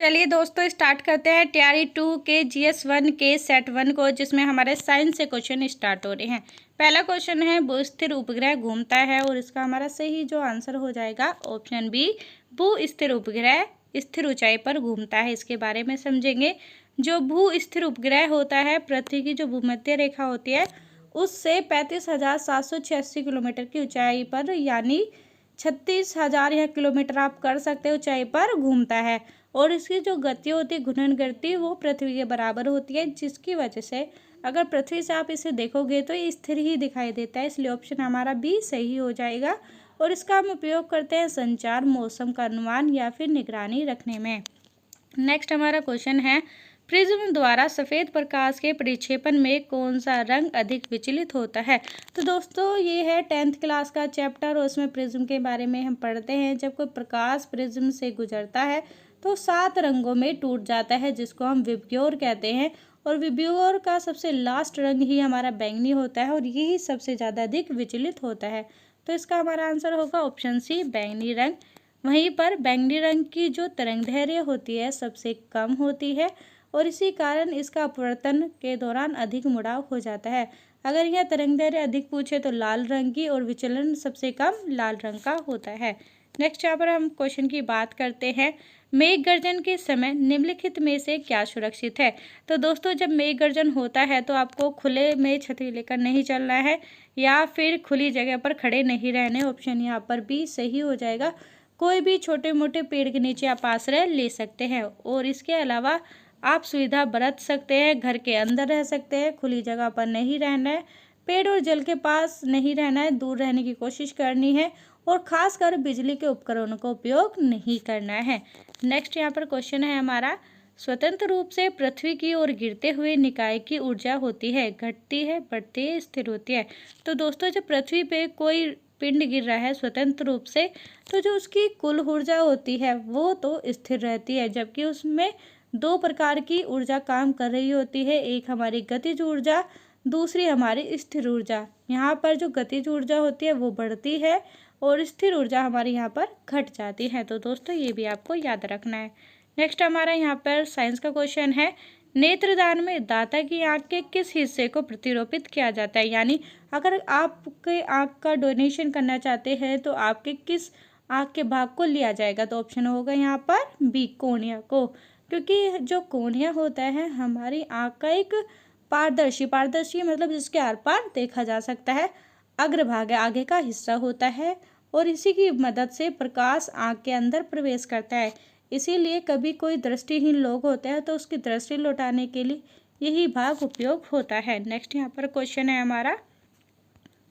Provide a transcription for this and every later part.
चलिए दोस्तों स्टार्ट करते हैं तैयारी 2 के GS1 के सेट 1 को, जिसमें हमारे साइंस से क्वेश्चन स्टार्ट हो रहे हैं। पहला क्वेश्चन है भू स्थिर उपग्रह घूमता है, और इसका हमारा सही जो आंसर हो जाएगा ऑप्शन बी, भू स्थिर उपग्रह स्थिर ऊंचाई पर घूमता है। इसके बारे में समझेंगे। जो भू स्थिर उपग्रह होता है, पृथ्वी की जो भूमध्य रेखा होती है उससे 35,786 किलोमीटर की ऊंचाई पर, यानी 36,000 यह किलोमीटर आप कर सकते हो ऊंचाई पर घूमता है। और इसकी जो गति होती है, घूर्णन गति, वो पृथ्वी के बराबर होती है, जिसकी वजह से अगर पृथ्वी से आप इसे देखोगे तो ये स्थिर ही दिखाई देता है। इसलिए ऑप्शन हमारा बी सही हो जाएगा। और इसका हम उपयोग करते हैं संचार, मौसम का अनुमान या फिर निगरानी रखने में। नेक्स्ट हमारा क्वेश्चन है प्रिज्म द्वारा सफ़ेद प्रकाश के परिक्षेपण में कौन सा रंग अधिक विचलित होता है। तो दोस्तों ये है 10th क्लास का चैप्टर, और उसमें प्रिज्म के बारे में हम पढ़ते हैं। जब कोई प्रकाश प्रिज्म से गुजरता है तो 7 रंगों में टूट जाता है, जिसको हम विबग्योर कहते हैं। और विबग्योर का सबसे लास्ट रंग ही हमारा बैंगनी होता है, और यही सबसे ज़्यादा अधिक विचलित होता है। तो इसका हमारा आंसर होगा ऑप्शन सी, बैंगनी रंग। वहीं पर बैंगनी रंग की जो तरंगदैर्घ्य होती है सबसे कम होती है, और इसी कारण इसका अपवर्तन के दौरान अधिक मुड़ाव हो जाता है। अगर यह तरंगदैर्घ्य अधिक पूछे तो लाल रंग की, और विचलन सबसे कम लाल रंग का होता है। नेक्स्ट यहाँ पर हम क्वेश्चन की बात करते हैं, मेघ गर्जन के समय निम्नलिखित में से क्या सुरक्षित है। तो दोस्तों जब मेघ गर्जन होता है तो आपको खुले में छतरी लेकर नहीं चलना है, या फिर खुली जगह पर खड़े नहीं रहने। ऑप्शन यहाँ पर भी सही हो जाएगा। कोई भी छोटे मोटे पेड़ के नीचे आप आश्रय ले सकते हैं, और इसके अलावा आप सुविधा बरत सकते हैं, घर के अंदर रह सकते हैं, खुली जगह पर नहीं रहना है, पेड़ और जल के पास नहीं रहना है, दूर रहने की कोशिश करनी है, और खासकर बिजली के उपकरणों का उपयोग नहीं करना है। नेक्स्ट यहाँ पर क्वेश्चन है हमारा, स्वतंत्र रूप से पृथ्वी की ओर गिरते हुए निकाय की ऊर्जा होती है, घटती है, बढ़ती है, स्थिर होती है। तो दोस्तों जब पृथ्वी पे कोई पिंड गिर रहा है स्वतंत्र रूप से, तो जो उसकी कुल ऊर्जा होती है वो तो स्थिर रहती है, जबकि उसमें 2 प्रकार की ऊर्जा काम कर रही होती है। एक हमारी गतिज ऊर्जा, दूसरी हमारी स्थिर ऊर्जा। यहाँ पर जो गतिज ऊर्जा होती है वो बढ़ती है, और स्थिर ऊर्जा हमारी यहाँ पर घट जाती है। तो दोस्तों ये भी आपको याद रखना है। नेक्स्ट हमारा यहाँ पर साइंस का क्वेश्चन है, नेत्रदान में दाता की आंख के किस हिस्से को प्रतिरोपित किया जाता है। यानी अगर आपके आंख का डोनेशन करना चाहते हैं तो आपके किस आंख के भाग को लिया जाएगा। तो ऑप्शन होगा यहाँ पर बी, कोर्निया को, क्योंकि जो कोर्निया होता है हमारी आंख का एक पारदर्शी मतलब जिसके आर पार देखा जा सकता है, अग्रभाग आगे का हिस्सा होता है, और इसी की मदद से प्रकाश आंख के अंदर प्रवेश करता है। इसीलिए कभी कोई दृष्टिहीन लोग होते हैं तो उसकी दृष्टि लौटाने के लिए यही भाग उपयोग होता है। नेक्स्ट यहाँ पर क्वेश्चन है हमारा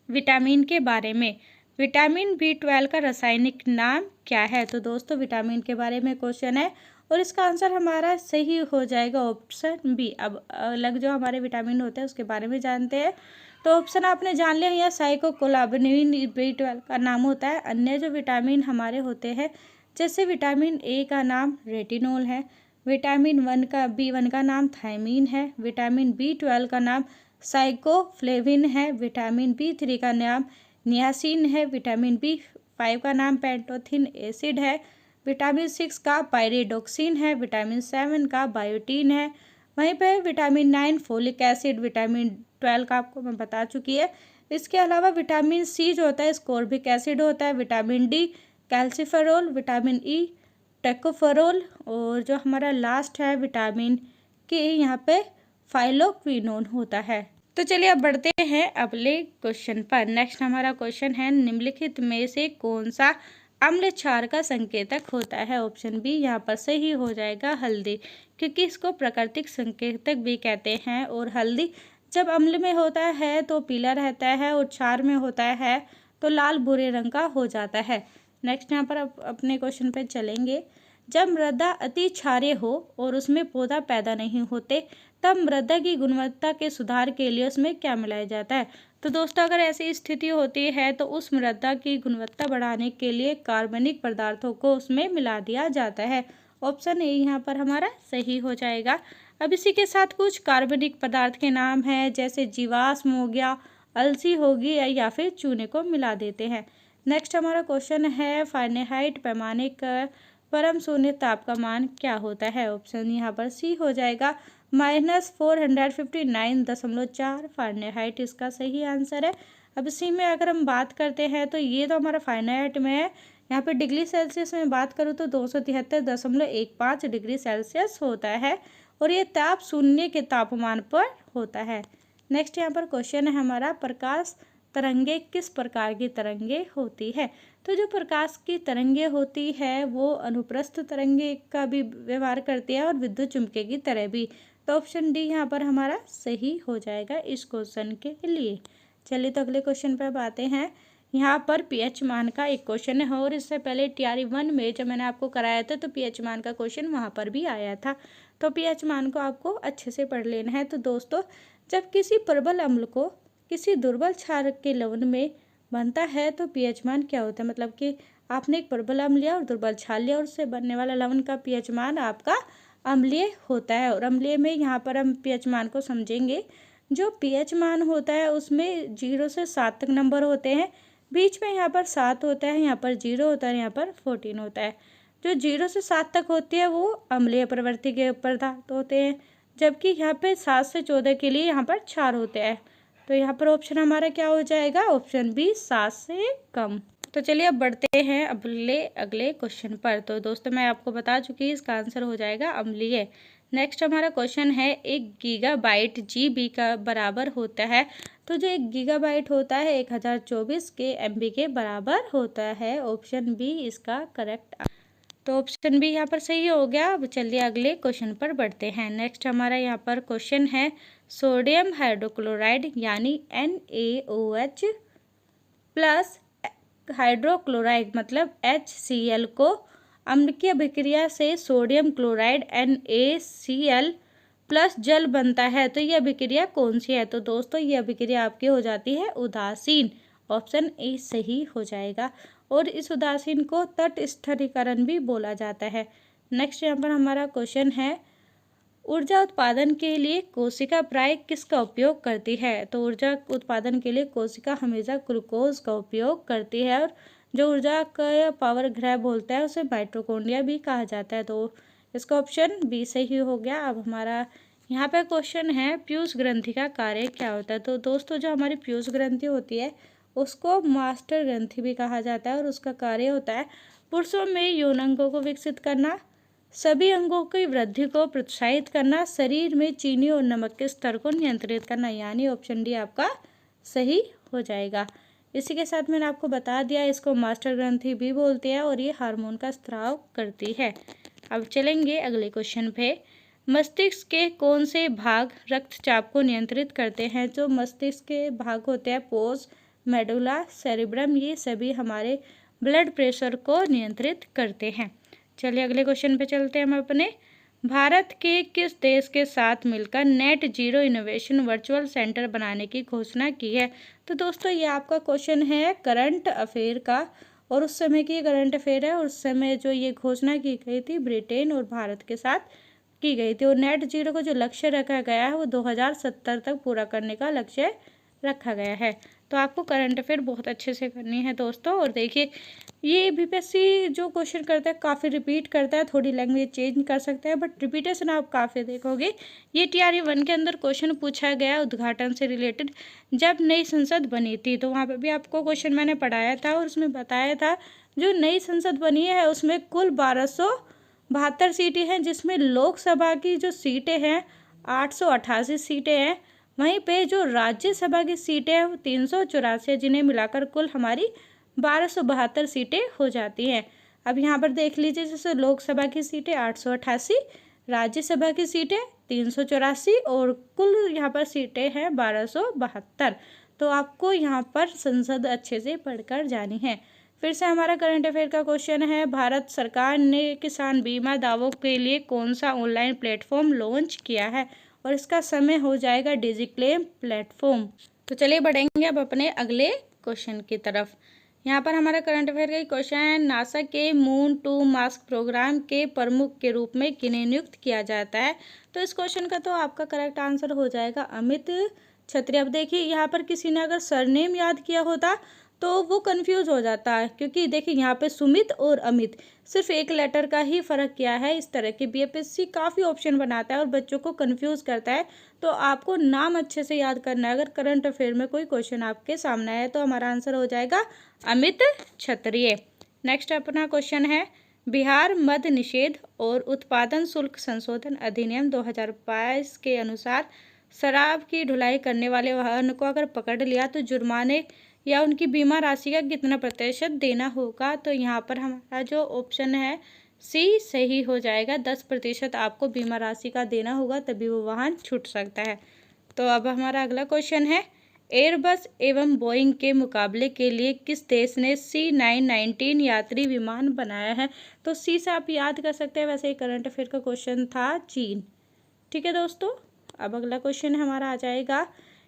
विटामिन के बारे में, विटामिन B12 का रासायनिक नाम क्या है। तो दोस्तों विटामिन के बारे में क्वेश्चन है, और इसका आंसर हमारा सही हो जाएगा ऑप्शन बी। अब अलग जो हमारे विटामिन होते हैं उसके बारे में जानते हैं। तो ऑप्शन आपने जान लिया, या साइकोकोलाबिन B12 का नाम होता है। अन्य जो विटामिन हमारे होते हैं, जैसे विटामिन ए का नाम रेटिनोल है, विटामिन B1 का नाम थायमीन है, विटामिन B12 का नाम साइकोफ्लेविन है, विटामिन B3 का नाम नियासिन है, विटामिन B5 का नाम पैंटोथिन एसिड है, विटामिन 6 का पायरिडोक्सिन है, विटामिन 7 का बायोटीन है। वहीं पर विटामिन 9 फोलिक एसिड, विटामिन 12 का आपको मैं बता चुकी है। इसके अलावा विटामिन C जो होता है स्कोर्बिक एसिड होता है, vitamin D calciferol, vitamin E टेकोफेरोल, और जो हमारा लास्ट है विटामिन K यहाँ पे फाइलोक्विनोन होता है। तो चलिए अब बढ़ते हैं अगले क्वेश्चन पर। नेक्स्ट हमारा क्वेश्चन है, निम्नलिखित में से कौन सा अम्ल क्षार का संकेतक होता है। ऑप्शन बी यहाँ पर सही हो जाएगा, हल्दी, क्योंकि इसको प्राकृतिक संकेतक भी कहते हैं। और हल्दी जब अम्ल में होता है तो पीला रहता है, और क्षार में होता है तो लाल भूरे रंग का हो जाता है। नेक्स्ट यहाँ पर अपने क्वेश्चन पे चलेंगे, जब मृदा अति क्षारीय हो और उसमें पौधा पैदा नहीं होते, तब मृदा की गुणवत्ता के सुधार के लिए उसमें क्या मिलाया जाता है। तो दोस्तों अगर ऐसी स्थिति होती है तो उस मृदा की गुणवत्ता बढ़ाने के लिए कार्बनिक पदार्थों को उसमें मिला दिया जाता है। ऑप्शन ए यहाँ पर हमारा सही हो जाएगा। अब इसी के साथ कुछ कार्बनिक पदार्थ के नाम हैं, जैसे जीवाश्म हो गया, अलसी होगी, या फिर चूने को मिला देते हैं। नेक्स्ट हमारा क्वेश्चन है, फारेनहाइट पैमाने परम शून्य ताप का मान क्या होता है? ऑप्शन यहाँ पर सी हो जाएगा -459.4 फ़ारेनहाइट इसका सही आंसर है। अब इसी में अगर हम बात करते हैं तो ये तो हमारा फ़ारेनहाइट में है, यहाँ पे डिग्री सेल्सियस में बात करूँ तो 273.15 डिग्री सेल्सियस होता है और ये ताप शून्य के तापमान पर होता है। नेक्स्ट यहाँ पर क्वेश्चन है हमारा, प्रकाश तरंगे किस प्रकार की तरंगे होती है? तो जो प्रकाश की तरंगे होती है वो अनुप्रस्थ तरंगे का भी व्यवहार करती है और विद्युत चुम्बकीय की तरह भी। तो ऑप्शन डी यहाँ पर हमारा सही हो जाएगा इस क्वेश्चन के लिए। चलिए तो अगले क्वेश्चन पर अब आते हैं। यहाँ पर पीएच मान का एक क्वेश्चन है और इससे पहले TRE 1 में जब मैंने आपको कराया था तो पीएच मान का क्वेश्चन वहाँ पर भी आया था। तो पीएच मान को आपको अच्छे से पढ़ लेना है। तो दोस्तों, जब किसी प्रबल अम्ल को किसी दुर्बल क्षार के लवण में बनता है तो पीएच मान क्या होता है? मतलब कि आपने एक प्रबल अम्ल लिया और दुर्बल क्षार लिया और उससे बनने वाला लवण का पीएच मान आपका अम्लीय होता है। और अम्लीय में यहाँ पर हम पीएच मान को समझेंगे। जो पीएच मान होता है उसमें 0 से 7 तक नंबर होते हैं, बीच में यहाँ पर 7 होता है, यहाँ पर 0 होता है, यहाँ पर 14 होता है। जो 0 से 7 तक होती है वो अम्लीय प्रवृत्ति के पदार्थ होते हैं, जबकि यहाँ पे 7 से 14 के लिए यहाँ पर क्षार होते हैं। तो यहाँ पर ऑप्शन हमारा क्या हो जाएगा? ऑप्शन बी 7 से कम। तो चलिए अब बढ़ते हैं अगले क्वेश्चन पर। तो दोस्तों, मैं आपको बता चुकी इसका आंसर हो जाएगा अम्लीय। नेक्स्ट हमारा क्वेश्चन है, 1 गीगाबाइट GB का बराबर होता है। तो जो 1 गीगाबाइट होता है 1024 MB के बराबर होता है। ऑप्शन बी इसका करेक्ट। तो ऑप्शन बी यहाँ पर सही हो गया। अब चलिए अगले क्वेश्चन पर बढ़ते हैं। नेक्स्ट हमारा यहाँ पर क्वेश्चन है, सोडियम हाइड्रोक्लोराइड यानी NaOH प्लस हाइड्रोक्लोराइड मतलब HCl को अम्लीय अभिक्रिया से सोडियम क्लोराइड NaCl प्लस जल बनता है। तो यह अभिक्रिया कौन सी है? तो दोस्तों, ये अभिक्रिया आपकी हो जाती है उदासीन। ऑप्शन ए सही हो जाएगा। और इस उदासीन को तटस्थीकरण भी बोला जाता है। नेक्स्ट यहाँ पर हमारा क्वेश्चन है, ऊर्जा उत्पादन के लिए कोशिका प्राय किसका उपयोग करती है? तो ऊर्जा उत्पादन के लिए कोशिका हमेशा ग्लूकोज का उपयोग करती है और जो ऊर्जा का पावर ग्रह बोलता है उसे माइटोकॉन्ड्रिया भी कहा जाता है। तो इसका ऑप्शन बी सही हो गया। अब हमारा यहाँ पे क्वेश्चन है, पीयूष ग्रंथि का कार्य क्या होता है? तो दोस्तों, जो हमारी पीयूष ग्रंथि होती है उसको मास्टर ग्रंथि भी कहा जाता है और उसका कार्य होता है पुरुषों में यौन अंगों को विकसित करना, सभी अंगों की वृद्धि को प्रोत्साहित करना, शरीर में चीनी और नमक के स्तर को नियंत्रित करना। यानी ऑप्शन डी आपका सही हो जाएगा। इसी के साथ मैंने आपको बता दिया इसको मास्टर ग्रंथि भी बोलते हैं और ये हार्मोन का स्त्राव करती है। अब चलेंगे अगले क्वेश्चन पे। मस्तिष्क के कौन से भाग रक्तचाप को नियंत्रित करते हैं? जो मस्तिष्क के भाग होते हैं पोस्ट मेडुला सेरिब्रम, ये सभी हमारे ब्लड प्रेशर को नियंत्रित करते हैं। चलिए अगले क्वेश्चन पे चलते हैं हम अपने। भारत के किस देश के साथ मिलकर net zero innovation virtual centre बनाने की घोषणा की है? तो दोस्तों, ये आपका क्वेश्चन है करंट अफेयर का और उस समय की करंट अफेयर है और उस समय जो ये घोषणा की गई थी ब्रिटेन और भारत के साथ की गई थी। और नेट जीरो का जो लक्ष्य रखा गया है वो 2070 तक पूरा करने का लक्ष्य रखा गया है। तो आपको करंट अफेयर बहुत अच्छे से करनी है दोस्तों। और देखिए, ये BPSC जो क्वेश्चन करता है काफ़ी रिपीट करता है, थोड़ी लैंग्वेज चेंज कर सकता है बट रिपीटेशन आप काफ़ी देखोगे। ये TRE 1 के अंदर क्वेश्चन पूछा गया उद्घाटन से रिलेटेड, जब नई संसद बनी थी तो वहाँ पर भी आपको क्वेश्चन मैंने पढ़ाया था और उसमें बताया था जो नई संसद बनी है उसमें कुल 1272 सीटें हैं, जिसमें लोकसभा की जो सीटें हैं 888 सीटें हैं। वहीं पे जो राज्यसभा की सीटें हैं वो 384, जिन्हें मिलाकर कुल हमारी 1272 सीटें हो जाती हैं। अब यहाँ पर देख लीजिए, जैसे लोकसभा की सीटें 888, राज्यसभा की सीटें 384 और कुल यहाँ पर सीटें हैं 1272। तो आपको यहाँ पर संसद अच्छे से पढ़कर जानी है। फिर से हमारा करंट अफेयर का क्वेश्चन है, भारत सरकार ने किसान बीमा दावों के लिए कौन सा ऑनलाइन प्लेटफॉर्म लॉन्च किया है? और इसका समय हो जाएगा डिजिक्लेम प्लेटफॉर्म। तो चलिए बढ़ेंगे अब अपने अगले क्वेश्चन की तरफ। यहाँ पर हमारा करंट अफेयर का क्वेश्चन है, नासा के मून टू मार्स प्रोग्राम के प्रमुख के रूप में किन्हें नियुक्त किया जाता है? तो इस क्वेश्चन का तो आपका करेक्ट आंसर हो जाएगा अमित छत्री। अब देखिए, यहाँ पर किसी ने अगर सरनेम याद किया होता तो वो कंफ्यूज हो जाता है, क्योंकि देखिए यहाँ पे सुमित और अमित सिर्फ एक लेटर का ही फ़र्क किया है। इस तरह के बीएपीएससी काफ़ी ऑप्शन बनाता है और बच्चों को कंफ्यूज करता है। तो आपको नाम अच्छे से याद करना है। अगर करंट अफेयर में कोई क्वेश्चन आपके सामने आए तो हमारा आंसर हो जाएगा अमित क्षत्रिय। नेक्स्ट अपना क्वेश्चन है, बिहार मद्य निषेध और उत्पादन शुल्क संशोधन अधिनियम 2022 के अनुसार शराब की ढुलाई करने वाले वाहन को अगर पकड़ लिया तो जुर्माने या उनकी बीमा राशि का कितना प्रतिशत देना होगा। तो यहाँ पर हमारा जो ऑप्शन है सी सही हो जाएगा। 10% आपको बीमा राशि का देना होगा, तभी वो वाहन छूट सकता है। तो अब हमारा अगला क्वेश्चन है, एयरबस एवं बोइंग के मुकाबले के लिए किस देश ने C919 यात्री विमान बनाया है। तो सी से आप याद कर सकते हैं, वैसे ही करंट अफेयर का क्वेश्चन था, चीन। ठीक है दोस्तों, अब अगला क्वेश्चन हमारा आ जाएगा,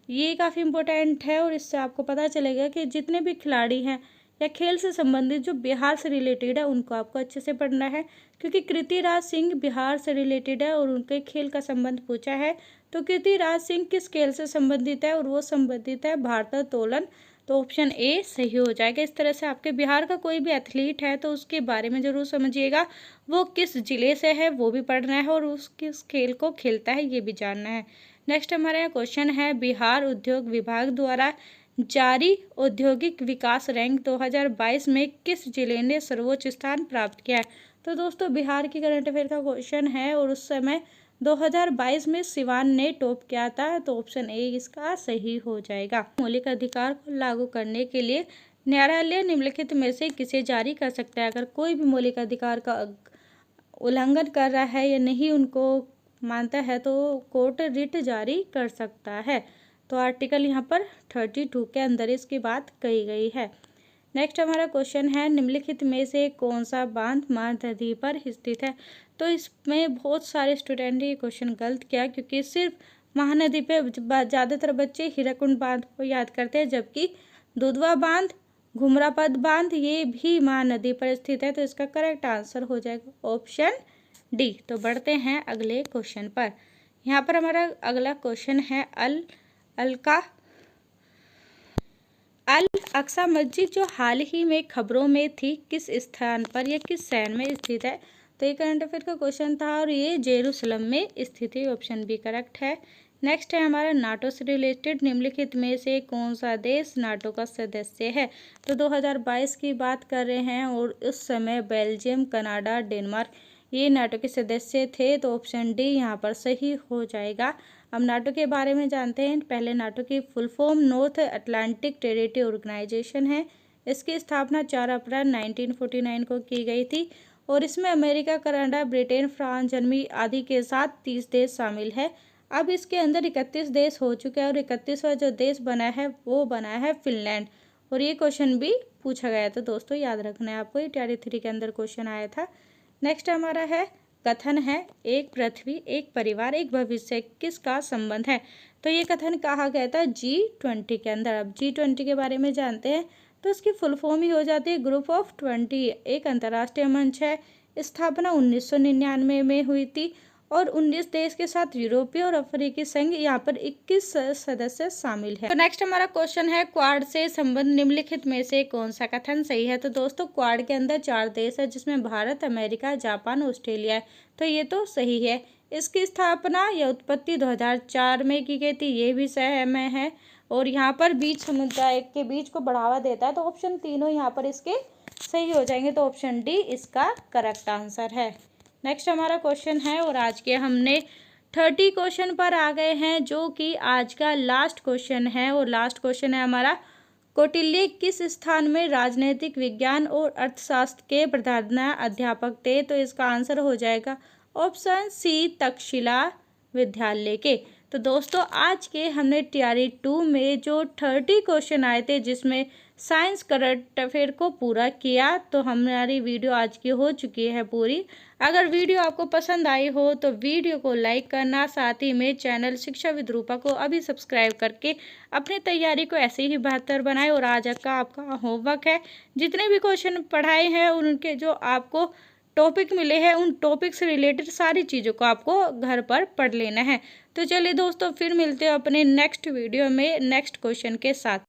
ये काफ़ी इम्पोर्टेंट है और इससे आपको पता चलेगा कि जितने भी खिलाड़ी हैं या खेल से संबंधित जो बिहार से रिलेटेड है उनको आपको अच्छे से पढ़ना है, क्योंकि कृतिराज सिंह बिहार से रिलेटेड है और उनके खेल का संबंध पूछा है। तो कृतिराज सिंह किस खेल से संबंधित है, और वो संबंधित है भारोत्तोलन। तो ऑप्शन ए सही हो जाएगा। इस तरह से आपके बिहार का कोई भी एथलीट है तो उसके बारे में ज़रूर समझिएगा, वो किस ज़िले से है वो भी पढ़ना है और उस किस खेल को खेलता है ये भी जानना है। नेक्स्ट हमारा यहाँ क्वेश्चन है, बिहार उद्योग विभाग द्वारा जारी औद्योगिक विकास रैंक 2022 में किस जिले ने सर्वोच्च स्थान प्राप्त किया है। तो दोस्तों बिहार की करंट अफेयर का क्वेश्चन है और उस समय 2022 में सिवान ने टॉप किया था। तो ऑप्शन ए इसका सही हो जाएगा। मौलिक अधिकार को लागू करने के लिए न्यायालय निम्नलिखित में से किसे जारी कर सकता है। अगर कोई भी मौलिक अधिकार का उल्लंघन कर रहा है या नहीं उनको मानता है तो कोर्ट रिट जारी कर सकता है। तो आर्टिकल यहाँ पर 32 के अंदर इसकी बात कही गई है। नेक्स्ट हमारा क्वेश्चन है, निम्नलिखित में से कौन सा बांध महानदी पर स्थित है। तो इसमें बहुत सारे स्टूडेंट ने ये क्वेश्चन गलत किया, क्योंकि सिर्फ महानदी पे ज़्यादातर बच्चे हीराकुंड बांध को याद करते हैं, जबकि दुधवा बांध, घुमरापद बांध ये भी महानदी पर स्थित है। तो इसका करेक्ट आंसर हो जाएगा ऑप्शन डी। तो बढ़ते हैं अगले क्वेश्चन पर। यहाँ पर हमारा अगला क्वेश्चन है, अल अक्सा मस्जिद जो हाल ही में खबरों में थी किस स्थान पर या किस शहर में स्थित है। तो ये करंट अफेयर का क्वेश्चन था और ये जेरूसलम में स्थित है। ऑप्शन बी करेक्ट है। नेक्स्ट है हमारा, नाटो से रिलेटेड निम्नलिखित में से कौन सा देश नाटो का सदस्य है। तो 2022 की बात कर रहे हैं और उस समय बेल्जियम, कनाडा, डेनमार्क ये नाटो के सदस्य थे। तो ऑप्शन डी यहाँ पर सही हो जाएगा। अब नाटो के बारे में जानते हैं। पहले नाटो की full form North Atlantic territory organisation है। इसकी स्थापना 4 अप्रैल 1949 को की गई थी और इसमें America, Canada, Britain, France, Germany आदि के साथ 30 देश शामिल है। अब इसके अंदर 31 देश हो चुके हैं और 31वां जो देश बना है वो बना है फिनलैंड। और ये क्वेश्चन भी पूछा गया था दोस्तों, याद रखना है आपको, ये टियर 3 के अंदर क्वेश्चन आया था। नेक्स्ट हमारा है, कथन है, एक पृथ्वी एक परिवार एक भविष्य किसका संबंध है। तो ये कथन कहा गया था G20 के अंदर। अब G20 के बारे में जानते हैं। तो इसकी फुल फॉर्म ही हो जाती है ग्रुप ऑफ 20। एक अंतर्राष्ट्रीय मंच है। स्थापना 1999 में हुई थी और 19 देश के साथ यूरोपीय और अफ्रीकी संघ यहाँ पर 21 सदस्य शामिल है। तो नेक्स्ट हमारा क्वेश्चन है, क्वाड से संबंध निम्नलिखित में से कौन सा कथन सही है। तो दोस्तों क्वाड के अंदर 4 देश है जिसमें भारत, अमेरिका, जापान, ऑस्ट्रेलिया है। तो ये तो सही है। इसकी स्थापना या उत्पत्ति 2004 में की गई थी, ये भी सहमत है। और यहाँ पर बीच समुदाय के बीच को बढ़ावा देता है। तो ऑप्शन तीनों यहाँ पर इसके सही हो जाएंगे। तो ऑप्शन डी इसका करेक्ट आंसर है। नेक्स्ट हमारा क्वेश्चन है और आज के हमने 30 क्वेश्चन पर आ गए हैं, जो कि आज का लास्ट क्वेश्चन है। और लास्ट क्वेश्चन है हमारा, कौटिल्य किस स्थान में राजनीतिक विज्ञान और अर्थशास्त्र के प्रधानाध्यापक थे। तो इसका आंसर हो जाएगा ऑप्शन सी, तक्षशिला विद्यालय के। तो दोस्तों आज के हमने टियर 2 में जो 30 क्वेश्चन आए थे जिसमें साइंस करंट अफेयर को पूरा किया, तो हमारी वीडियो आज की हो चुकी है पूरी। अगर वीडियो आपको पसंद आई हो तो वीडियो को लाइक करना, साथ ही में चैनल शिक्षा विद रूपा को अभी सब्सक्राइब करके अपनी तैयारी को ऐसे ही बेहतर बनाएं। और आज का आपका होमवर्क है, जितने भी क्वेश्चन पढ़ाए हैं उनके जो आपको टॉपिक मिले हैं उन टॉपिक से रिलेटेड सारी चीज़ों को आपको घर पर पढ़ लेना है। तो चलिए दोस्तों फिर मिलते हैं अपने नेक्स्ट वीडियो में नेक्स्ट क्वेश्चन के साथ।